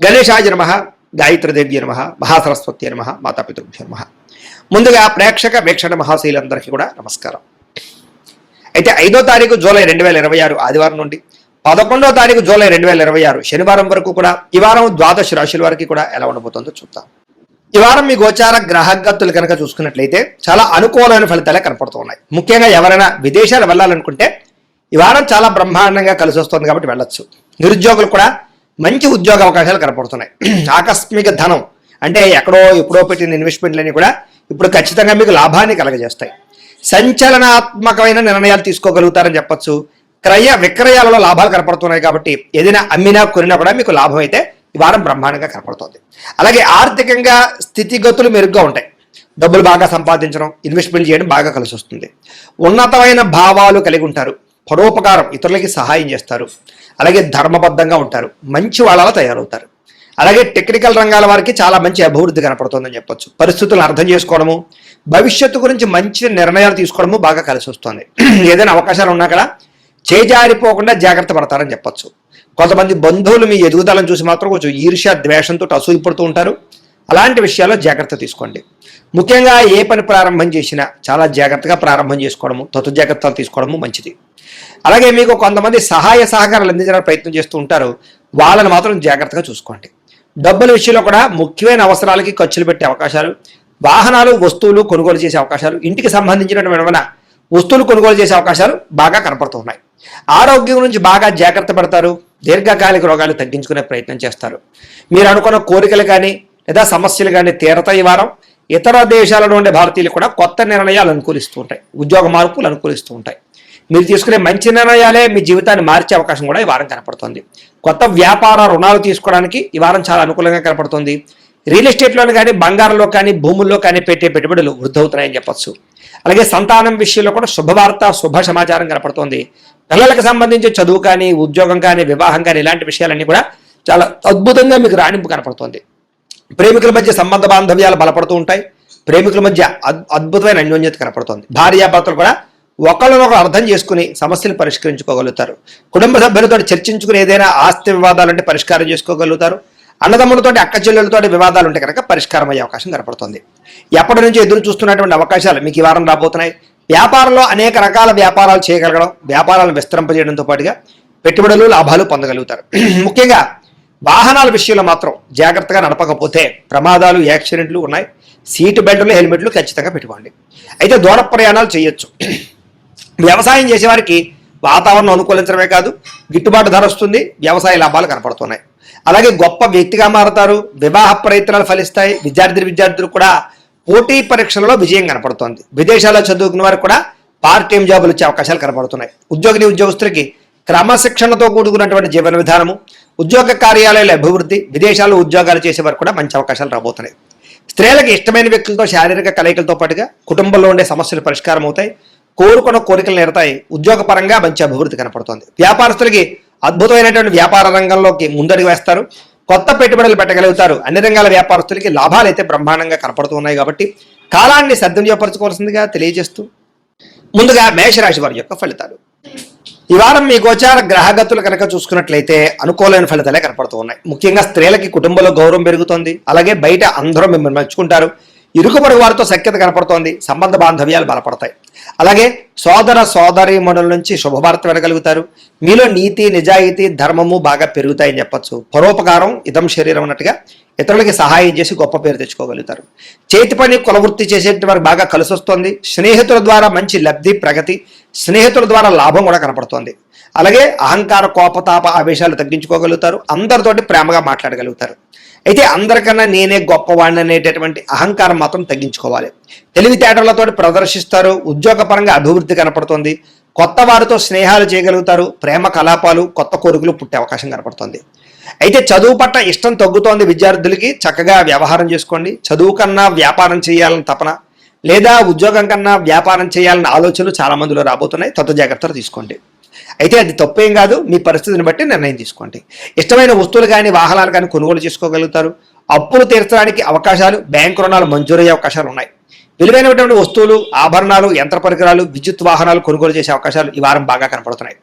గణేశాయ నమః, గాయత్రీదేవ్య నమః, మహాసరస్వతి నమః, మాతాపితృభ్యో నమః. ముందుగా ప్రేక్షక వీక్షణ మహాశైలందరికీ కూడా నమస్కారం. అయితే 5వ తారీఖు జూలై 2026 ఆదివారం నుండి 11వ తారీఖు జూలై 2026 శనివారం వరకు కూడా ఈ వారం ద్వాదశ రాశుల వారికి కూడా ఎలా ఉండబోతుందో చూద్దాం. ఈ వారం మీ గోచార గ్రహగతులు కనుక చూసుకున్నట్లయితే చాలా అనుకూలమైన ఫలితాలే కనపడుతూ ఉన్నాయి. ముఖ్యంగా ఎవరైనా విదేశాలు వెళ్ళాలనుకుంటే ఈ వారం చాలా బ్రహ్మాండంగా కలిసి వస్తుంది కాబట్టి వెళ్ళొచ్చు. నిరుద్యోగులు కూడా మంచి ఉద్యోగ అవకాశాలు కనపడుతున్నాయి. ఆకస్మిక ధనం అంటే ఎప్పుడో పెట్టిన ఇన్వెస్ట్మెంట్లన్నీ కూడా ఇప్పుడు ఖచ్చితంగా మీకు లాభాన్ని కలగజేస్తాయి. సంచలనాత్మకమైన నిర్ణయాలు తీసుకోగలుగుతారని చెప్పొచ్చు. క్రయ విక్రయాలలో లాభాలు కనపడుతున్నాయి కాబట్టి ఏదైనా అమ్మినా కొనినా కూడా మీకు లాభం అయితే ఈ వారం బ్రహ్మాండంగా కనపడుతుంది. అలాగే ఆర్థికంగా స్థితిగతులు మెరుగ్గా ఉంటాయి. డబ్బులు బాగా సంపాదించడం, ఇన్వెస్ట్మెంట్ చేయడం బాగా కలిసి వస్తుంది. ఉన్నతమైన భావాలు కలిగి ఉంటారు. పరోపకారం, ఇతరులకి సహాయం చేస్తారు. అలాగే ధర్మబద్ధంగా ఉంటారు. మంచి వాళ్ళలా తయారవుతారు. అలాగే టెక్నికల్ రంగాల వారికి చాలా మంచి అభివృద్ధి కనపడుతుందని చెప్పొచ్చు. పరిస్థితులను అర్థం చేసుకోవడము, భవిష్యత్తు గురించి మంచి నిర్ణయాలు తీసుకోవడము బాగా కలిసి వస్తుంది. ఏదైనా అవకాశాలు ఉన్నా కూడా చేజారిపోకుండా జాగ్రత్త పడతారని చెప్పొచ్చు. కొంతమంది బంధువులు మీ ఎదుగుదలను చూసి మాత్రం కొంచెం ఈర్ష్య ద్వేషంతో అసూయపడుతూ ఉంటారు. అలాంటి విషయాల్లో జాగ్రత్త తీసుకోండి. ముఖ్యంగా ఏ పని ప్రారంభం చేసినా చాలా జాగ్రత్తగా ప్రారంభం చేసుకోవడము, తతు జాగ్రత్తలు తీసుకోవడము మంచిది. అలాగే మీకు కొంతమంది సహాయ సహకారాలు అందించడానికి ప్రయత్నం చేస్తూ ఉంటారు. వాళ్ళని మాత్రం జాగ్రత్తగా చూసుకోండి. డబ్బుల విషయంలో కూడా ముఖ్యమైన అవసరాలకి ఖర్చులు పెట్టే అవకాశాలు, వాహనాలు వస్తువులు కొనుగోలు చేసే అవకాశాలు, ఇంటికి సంబంధించినటువంటి వస్తువులు కొనుగోలు చేసే అవకాశాలు బాగా కనపడుతున్నాయి. ఆరోగ్యం గురించి బాగా జాగ్రత్త పడతారు. దీర్ఘకాలిక రోగాలు తగ్గించుకునే ప్రయత్నం చేస్తారు. మీరు అనుకున్న కోరికలు కానీ లేదా సమస్యలు కానీ తీరతాయి. ఈ వారం ఇతర దేశాలలో ఉండే భారతీయులు కూడా కొత్త నిర్ణయాలు అనుకూలిస్తూ ఉంటాయి. ఉద్యోగ మార్పులు అనుకూలిస్తూ ఉంటాయి. మీరు తీసుకునే మంచి నిర్ణయాలే మీ జీవితాన్ని మార్చే అవకాశం కూడా ఈ వారం కనపడుతుంది. కొత్త వ్యాపార రుణాలు తీసుకోవడానికి ఈ వారం చాలా అనుకూలంగా కనపడుతుంది. రియల్ ఎస్టేట్లోని కానీ బంగారంలో కానీ భూముల్లో కానీ పెట్టే పెట్టుబడులు వృద్ధి అవుతున్నాయని చెప్పొచ్చు. అలాగే సంతానం విషయంలో కూడా శుభవార్త, శుభ సమాచారం కనపడుతుంది. పిల్లలకు సంబంధించి చదువు కానీ ఉద్యోగం కానీ వివాహం కానీ ఇలాంటి విషయాలన్నీ కూడా చాలా అద్భుతంగా మీకు రాణింపు కనపడుతుంది. ప్రేమికుల మధ్య సంబంధ బాంధవ్యాలు బలపడుతూ ఉంటాయి. ప్రేమికుల మధ్య అద్భుతమైన అన్యోన్యత కనపడుతుంది. భార్యాభర్తలు కూడా ఒకళ్ళనొకరు అర్థం చేసుకుని సమస్యలు పరిష్కరించుకోగలుగుతారు. కుటుంబ సభ్యులతో చర్చించుకుని ఏదైనా ఆస్తి వివాదాలు అంటే పరిష్కారం చేసుకోగలుగుతారు. అన్నదమ్ములతో అక్క చెల్లెలతో వివాదాలు ఉంటే కనుక పరిష్కారం అయ్యే అవకాశం కనపడుతుంది. ఎప్పటి నుంచి ఎదురు చూస్తున్నటువంటి అవకాశాలు మీకు ఈ వారం రాబోతున్నాయి. వ్యాపారంలో అనేక రకాల వ్యాపారాలు చేయగలగడం, వ్యాపారాలను విస్తరింపజేయడంతో పాటుగా పెట్టుబడులు లాభాలు పొందగలుగుతారు. ముఖ్యంగా వాహనాల విషయంలో మాత్రం జాగ్రత్తగా నడపకపోతే ప్రమాదాలు, యాక్సిడెంట్లు ఉన్నాయి. సీటు బెల్ట్లు, హెల్మెట్లు ఖచ్చితంగా పెట్టుకోండి. అయితే దూర ప్రయాణాలు చేయొచ్చు. వ్యవసాయం చేసేవారికి వాతావరణం అనుకూలించడమే కాదు, గిట్టుబాటు ధర వస్తుంది. వ్యవసాయ లాభాలు కనపడుతున్నాయి. అలాగే గొప్ప వ్యక్తిగా మారుతారు. వివాహ ప్రయత్నాలు ఫలిస్తాయి. విద్యార్థులు కూడా పోటీ పరీక్షలలో విజయం కనపడుతోంది. విదేశాల్లో చదువుకున్న వారికి కూడా పార్ట్ టైం జాబులు వచ్చే అవకాశాలు కనపడుతున్నాయి. ఉద్యోగస్తులకి క్రమశిక్షణతో కూడుకున్నటువంటి జీవన విధానము, ఉద్యోగ కార్యాలయాల అభివృద్ధి, విదేశాల్లో ఉద్యోగాలు చేసేవారు కూడా మంచి అవకాశాలు రాబోతున్నాయి. స్త్రీలకు ఇష్టమైన వ్యక్తులతో శారీరక కలయికలతో పాటుగా కుటుంబంలో ఉండే సమస్యలు పరిష్కారం అవుతాయి. కోరుకున్న కోరికలు నేరతాయి. ఉద్యోగపరంగా మంచి అభివృద్ధి కనపడుతోంది. వ్యాపారస్తులకి అద్భుతమైనటువంటి వ్యాపార రంగంలోకి ముందడుగు వేస్తారు. కొత్త పెట్టుబడులు పెట్టగలుగుతారు. అన్ని రంగాల వ్యాపారస్తులకి లాభాలు అయితే బ్రహ్మాండంగా కనపడుతున్నాయి కాబట్టి కాలాన్ని సద్వినియోగపరచుకోవాల్సిందిగా తెలియజేస్తూ ముందుగా మేషరాశి వారి యొక్క ఫలితాలు. ఈ వారం మీ గోచార గ్రహగతులు కనుక చూసుకున్నట్లయితే అనుకూలమైన ఫలితాలే కనపడుతూ ఉన్నాయి. ముఖ్యంగా స్త్రీలకి కుటుంబంలో గౌరవం పెరుగుతోంది. అలాగే బయట అందరూ మిమ్మల్ని మెచ్చుకుంటారు. ఇరుకు పొరుగు వారితో సఖ్యత కనపడుతోంది. సంబంధ బాంధవ్యాలు బలపడతాయి. అలాగే సోదర సోదరీమణుల నుంచి శుభవార్త వినగలుగుతారు. మీలో నీతి, నిజాయితీ, ధర్మము బాగా పెరుగుతాయని చెప్పొచ్చు. పరోపకారం ఇదం శరీరం అన్నట్టుగా ఇతరులకి సహాయం చేసి గొప్ప పేరు తెచ్చుకోగలుగుతారు. చేతి పని కులవృత్తి చేసేటి వారికి బాగా కలిసి వస్తుంది. స్నేహితుల ద్వారా మంచి లబ్ధి, ప్రగతి, స్నేహితుల ద్వారా లాభం కూడా కనపడుతోంది. అలాగే అహంకార, కోపతాప ఆవేశాలు తగ్గించుకోగలుగుతారు. అందరితోటి ప్రేమగా మాట్లాడగలుగుతారు. అయితే అందరికన్నా నేనే గొప్పవాడిని అనేటటువంటి అహంకారం మాత్రం తగ్గించుకోవాలి. తెలివితేటలతో ప్రదర్శిస్తారు. ఉద్యోగపరంగా అభివృద్ధి కనపడుతుంది. కొత్త వారితో స్నేహాలు చేయగలుగుతారు. ప్రేమ కలాపాలు, కొత్త కోరికలు పుట్టే అవకాశం కనపడుతుంది. అయితే చదువు పట్ల ఇష్టం తగ్గుతోంది. విద్యార్థులకి చక్కగా వ్యవహారం చేసుకోండి. చదువు కన్నా వ్యాపారం చేయాలని తపన లేదా ఉద్యోగం కన్నా వ్యాపారం చేయాలన్న ఆలోచనలు చాలా మందిలో రాబోతున్నాయి. తత్వ జాగ్రత్తలు తీసుకోండి. అయితే అది తప్పేం కాదు. మీ పరిస్థితిని బట్టి నిర్ణయం తీసుకోండి. ఇష్టమైన వస్తువులు కానీ వాహనాలు కానీ కొనుగోలు చేసుకోగలుగుతారు. అప్పులు తీర్చడానికి అవకాశాలు, బ్యాంకు రుణాలు మంజూరయ్యే అవకాశాలు ఉన్నాయి. విలువైనటువంటి వస్తువులు, ఆభరణాలు, యంత్ర పరికరాలు, విద్యుత్ వాహనాలు కొనుగోలు చేసే అవకాశాలు ఈ వారం బాగా కనపడుతున్నాయి.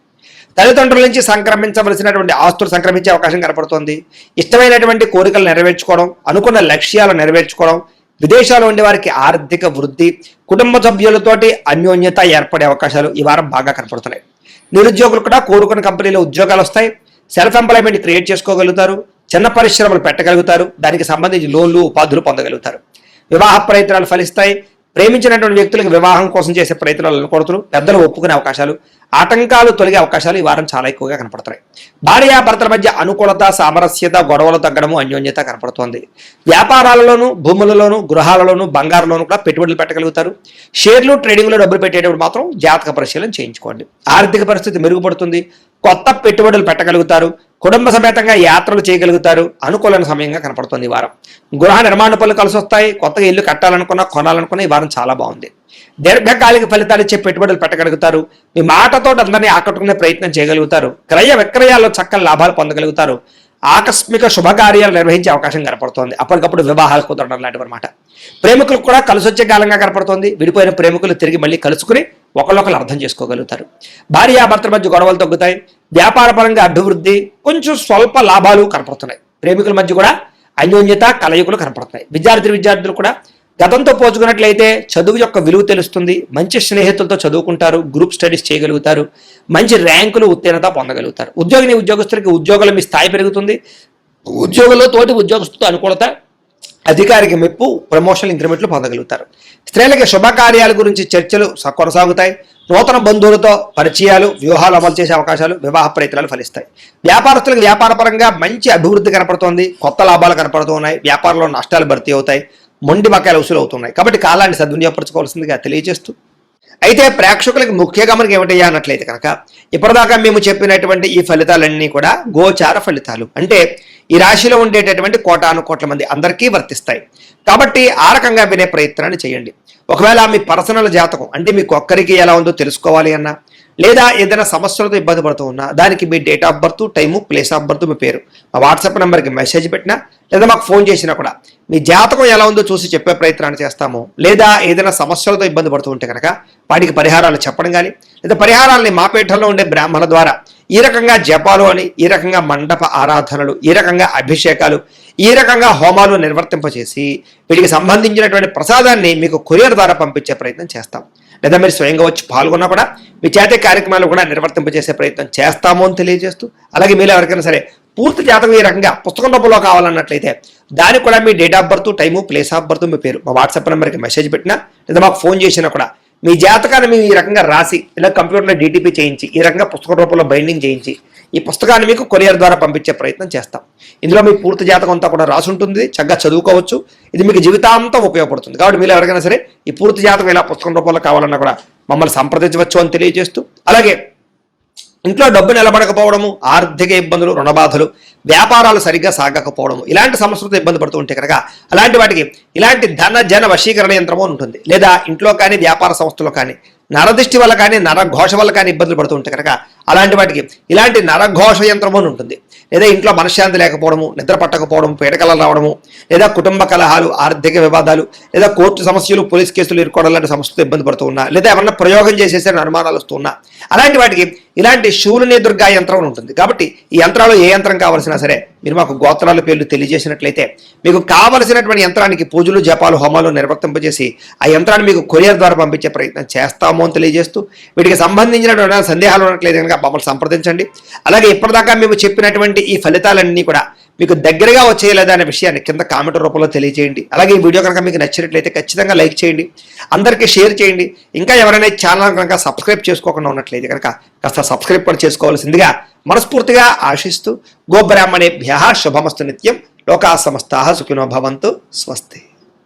తల్లిదండ్రుల నుంచి సంక్రమించవలసినటువంటి ఆస్తులు సంక్రమించే అవకాశం కనపడుతోంది. ఇష్టమైనటువంటి కోరికలు నెరవేర్చుకోవడం, అనుకున్న లక్ష్యాలు నెరవేర్చుకోవడం, విదేశాల్లో ఉండే వారికి ఆర్థిక వృద్ధి, కుటుంబ సభ్యులతోటి అన్యోన్యత ఏర్పడే అవకాశాలు ఈ వారం బాగా కనపడుతున్నాయి. నిరుద్యోగులు కూడా కోరుకున్న కంపెనీలో ఉద్యోగాలు వస్తాయి. సెల్ఫ్ ఎంప్లాయ్మెంట్ క్రియేట్ చేసుకోగలుగుతారు. చిన్న పరిశ్రమలు పెట్టగలుగుతారు. దానికి సంబంధించి లోన్లు, ఉపాధులు పొందగలుగుతారు. వివాహ ప్రయత్నాలు ఫలిస్తాయి. ప్రేమించినటువంటి వ్యక్తులకు వివాహం కోసం చేసే ప్రయత్నాలను కొడుతున్నారు. పెద్దలు ఒప్పుకునే అవకాశాలు, ఆటంకాలు తొలగే అవకాశాలు ఈ వారం చాలా ఎక్కువగా కనపడుతున్నాయి. భార్యాభర్తల మధ్య అనుకూలత, సామరస్యత, గొడవలు తగ్గడము, అన్యోన్యత కనపడుతోంది. వ్యాపారాలలోను, భూములలోను, గృహాలలోను, బంగారులోను కూడా పెట్టుబడులు పెట్టగలుగుతారు. షేర్లు, ట్రేడింగ్లో డబ్బులు పెట్టేటప్పుడు మాత్రం జాతక పరిశీలన చేయించుకోండి. ఆర్థిక పరిస్థితి మెరుగుపడుతుంది. కొత్త పెట్టుబడులు పెట్టగలుగుతారు. కుటుంబ సమేతంగా యాత్రలు చేయగలుగుతారు. అనుకూలమైన సమయంగా కనపడుతుంది ఈ వారం. గృహ నిర్మాణ పనులు కలిసి వస్తాయి. కొత్తగా ఇల్లు కట్టాలనుకున్నా, కొనాలనుకున్నా ఈ వారం చాలా బాగుంది. దీర్ఘకాలిక ఫలితాలు ఇచ్చే పెట్టుబడులు పెట్టగలుగుతారు. మీ మాటతో అందరినీ ఆకట్టుకునే ప్రయత్నం చేయగలుగుతారు. క్రయ విక్రయాల్లో చక్కని లాభాలు పొందగలుగుతారు. ఆకస్మిక శుభకార్యాలు నిర్వహించే అవకాశం కనపడుతోంది. అప్పటికప్పుడు వివాహాలు కుదరడం లాంటివి అనమాట. ప్రేమికులకు కూడా కలిసి వచ్చే కాలంగా కనపడుతోంది. విడిపోయిన ప్రేమికులు తిరిగి మళ్ళీ కలుసుకుని ఒకళ్ళొకరు అర్థం చేసుకోగలుగుతారు. భార్యాభర్తల మధ్య గొడవలు తగ్గుతాయి. వ్యాపార పరంగా అభివృద్ధి, కొంచెం స్వల్ప లాభాలు కనపడుతున్నాయి. ప్రేమికుల మధ్య కూడా అన్యోన్యత, కలయికలు కనపడుతున్నాయి. విద్యార్థులు కూడా గతంతో పోల్చుకున్నట్లయితే చదువు యొక్క విలువ తెలుస్తుంది. మంచి స్నేహితులతో చదువుకుంటారు. గ్రూప్ స్టడీస్ చేయగలుగుతారు. మంచి ర్యాంకులు, ఉత్తీర్ణత పొందగలుగుతారు. ఉద్యోగస్తులకి ఉద్యోగుల మీ స్థాయి పెరుగుతుంది. ఉద్యోగుల్లో తోటి ఉద్యోగస్తులతో అనుకూలత, అధికారికి మెప్పు, ప్రమోషన్, ఇంక్రిమెంట్లు పొందగలుగుతారు. స్త్రీలకి శుభకార్యాల గురించి చర్చలు కొనసాగుతాయి. నూతన బంధువులతో పరిచయాలు, వ్యూహాలు అమలు చేసే అవకాశాలు, వివాహ ప్రయత్నాలు ఫలిస్తాయి. వ్యాపారస్తులకు వ్యాపారపరంగా మంచి అభివృద్ధి కనపడుతోంది. కొత్త లాభాలు కనపడుతున్నాయి. వ్యాపారంలో నష్టాలు భర్తీ అవుతాయి. మొండి బకాయిలు వసూలు అవుతున్నాయి. కాబట్టి కాలాన్ని సద్వినియోగపరచుకోవాల్సిందిగా తెలియజేస్తూ, అయితే ప్రేక్షకులకు ముఖ్య గమనిక ఏమిటయ్యా అన్నట్లయితే కనుక, ఇప్పటిదాకా మేము చెప్పినటువంటి ఈ ఫలితాలన్నీ కూడా గోచార ఫలితాలు. అంటే ఈ రాశిలో ఉండేటటువంటి కోటాను కోట్ల మంది అందరికీ వర్తిస్తాయి. కాబట్టి ఆ రకంగా వినే ప్రయత్నాన్ని చేయండి. ఒకవేళ మీ పర్సనల్ జాతకం అంటే మీకు ఒక్కరికి ఎలా ఉందో తెలుసుకోవాలి అన్నా, లేదా ఏదైనా సమస్యలతో ఇబ్బంది పడుతూ ఉన్నా, దానికి మీ date of birth, time, place of birth, మీ పేరు మా వాట్సాప్ నెంబర్కి మెసేజ్ పెట్టినా, లేదా మాకు ఫోన్ చేసినా కూడా మీ జాతకం ఎలా ఉందో చూసి చెప్పే ప్రయత్నాన్ని చేస్తాము. లేదా ఏదైనా సమస్యలతో ఇబ్బంది పడుతూ ఉంటే కనుక వాటికి పరిహారాలు చెప్పడం కానీ, లేదా పరిహారాలని మా పీఠంలో ఉండే బ్రాహ్మణ ద్వారా ఈ రకంగా జపాలు అని, ఈ రకంగా మండప ఆరాధనలు, ఈ రకంగా అభిషేకాలు, ఈ రకంగా హోమాలు నిర్వర్తింపచేసి వీటికి సంబంధించినటువంటి ప్రసాదాన్ని మీకు కొరియర్ ద్వారా పంపించే ప్రయత్నం చేస్తాం. లేదా మీరు స్వయంగా వచ్చి పాల్గొన్నా కూడా మీ చేతే కార్యక్రమాలు కూడా నిర్వర్తింపజేసే ప్రయత్నం చేస్తాము అని తెలియజేస్తూ, అలాగే మీరు ఎవరికైనా సరే పూర్తి జాతకం ఈ రకంగా పుస్తకం రూపంలో కావాలన్నట్లయితే దానికి కూడా మీ date of birth, time, place of birth, మీ పేరు మా వాట్సాప్ నెంబర్కి మెసేజ్ పెట్టినా, లేదా మాకు ఫోన్ చేసినా కూడా మీ జాతకాన్ని మేము ఈ రకంగా రాసి, ఇలా కంప్యూటర్లో డీటీపీ చేయించి, ఈ రకంగా పుస్తక రూపంలో బైండింగ్ చేయించి ఈ పుస్తకాన్ని మీకు కొరియర్ ద్వారా పంపించే ప్రయత్నం చేస్తాం. ఇందులో మీ పూర్తి జాతకం అంతా కూడా రాసి ఉంటుంది. చక్కగా చదువుకోవచ్చు. ఇది మీకు జీవితాంతం ఉపయోగపడుతుంది. కాబట్టి మీరు ఎవరికైనా సరే ఈ పూర్తి జాతకం ఇలా పుస్తకం రూపంలో కావాలన్నా కూడా మమ్మల్ని సంప్రదించవచ్చు అని తెలియజేస్తూ, అలాగే ఇంట్లో డబ్బు నిలబడకపోవడము, ఆర్థిక ఇబ్బందులు, రుణబాధలు, వ్యాపారాలు సరిగ్గా సాగకపోవడము, ఇలాంటి సమస్యలతో ఇబ్బంది పడుతూ ఉంటే కనుక అలాంటి వాటికి ఇలాంటి ధన జన వశీకరణ యంత్రము ఉంటుంది. లేదా ఇంట్లో కానీ వ్యాపార సంస్థలో కానీ నరదృష్టి వల్ల కానీ, నరఘోష వల్ల కానీ ఇబ్బందులు పడుతూ ఉంటే కనుక అలాంటి వాటికి ఇలాంటి నరఘోష యంత్రము ఉంటుంది. లేదా ఇంట్లో మనశ్శాంతి లేకపోవడము, నిద్ర పట్టకపోవడం, పీడకలలు రావడము, లేదా కుటుంబ కలహాలు, ఆర్థిక వివాదాలు, లేదా కోర్టు సమస్యలు, పోలీస్ కేసులు ఇరుకోవడం లాంటి సమస్యలతో ఇబ్బంది పడుతూ ఉన్నా, లేదా ఏమన్నా ప్రయోగం చేసేసే అనుమానాలు వస్తున్నా, అలాంటి వాటికి ఇలాంటి శూలిని దుర్గా యంత్రం ఉంటుంది. కాబట్టి ఈ యంత్రాలు ఏ యంత్రం కావాల్సినా సరే మీరు మాకు గోత్రాల పేర్లు తెలియజేసినట్లయితే మీకు కావలసినటువంటి యంత్రానికి పూజలు, జపాలు, హోమాలు నిర్వర్తింపజేసి ఆ యంత్రాన్ని మీకు కొరియర్ ద్వారా పంపించే ప్రయత్నం చేస్తాము అని తెలియజేస్తూ, వీటికి సంబంధించినటువంటి సందేహాలు ఉన్నట్లయితే కనుక మమ్మల్ని సంప్రదించండి. అలాగే ఇప్పటిదాకా మేము చెప్పినటువంటి ఈ ఫలితాలన్నీ కూడా మీకు దగ్గరగా వచ్చేయలేదా అనే విషయాన్ని కింద కామెంట్ రూపంలో తెలియజేయండి. అలాగే ఈ వీడియో కనుక మీకు నచ్చినట్లయితే ఖచ్చితంగా లైక్ చేయండి, అందరికీ షేర్ చేయండి. ఇంకా ఎవరైనా ఛానల్ కనుక సబ్స్క్రైబ్ చేసుకోకుండా ఉన్నట్లయితే కనుక కాస్త సబ్స్క్రైబ్ కూడా చేసుకోవాల్సిందిగా మనస్ఫూర్తిగా ఆశిస్తూ, గోబ్రాహ్మణేభ్యః శుభమస్తు నిత్యం. లోకా సమస్తాః సుఖినో భవంతు. స్వస్తి.